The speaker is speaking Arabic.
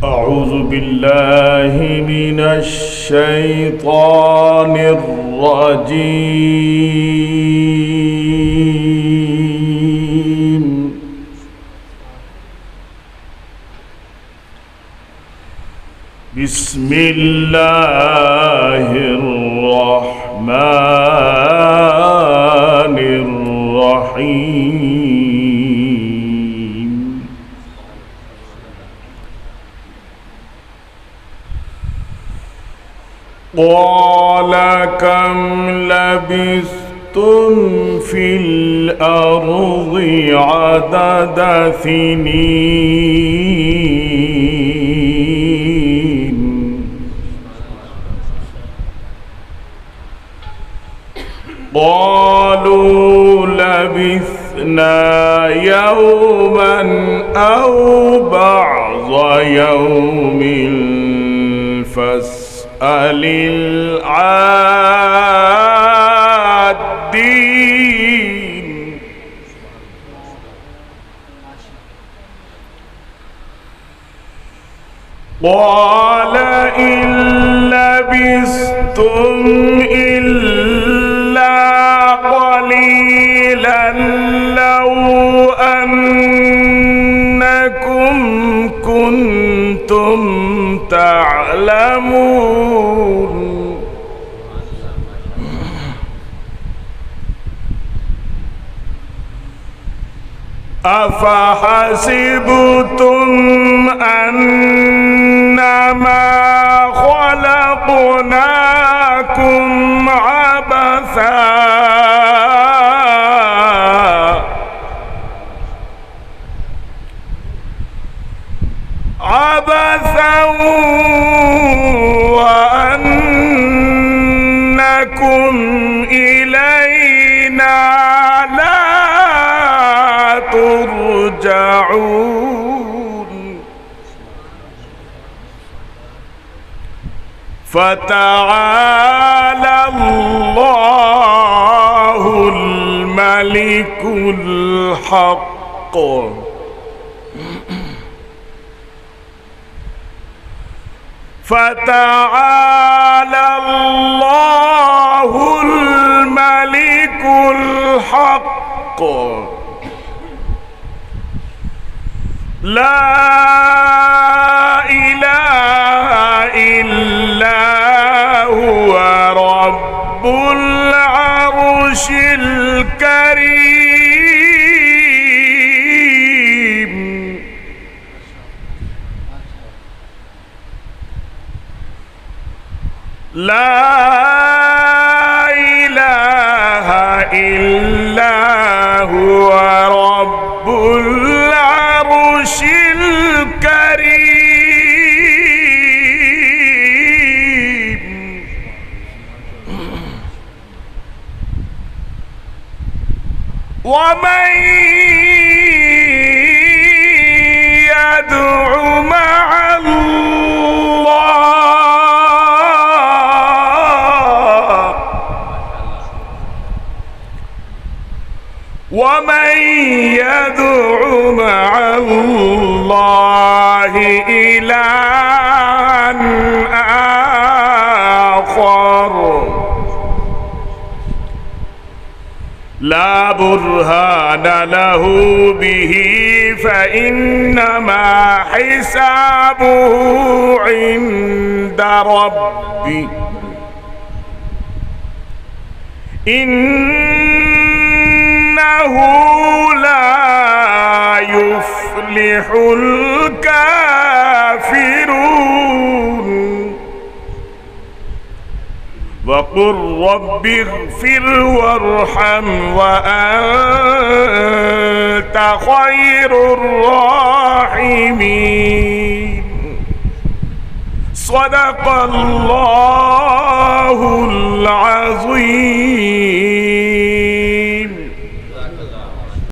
أعوذ بالله من الشيطان الرجيم. بسم الله الرحمن الرحيم. قال كم لبثتم في الأرض عدد سنين قالوا لبثنا يوما أو بعض يوم فاسأل العادين. قال إن لبثتم إلا قليلا لو أنكم كنتم تعلمون. أفحسبتم أنما خلقناكم عبثا وأنكم إلينا لا ترجعون. فتعالى الله الملك الحق فتعالى الله الملك الحق لا إله إلا هو رب العرش الكريم. لا إله إلا هو رب العرش الكريم. ومن يدع مع الله إلها آخر لا برهان له به فإنما حسابه عند ربه إنه لا يفلح الكافرون. وقل رب اغفر وارحم وأنت خير الراحمين. صدق الله العظيم.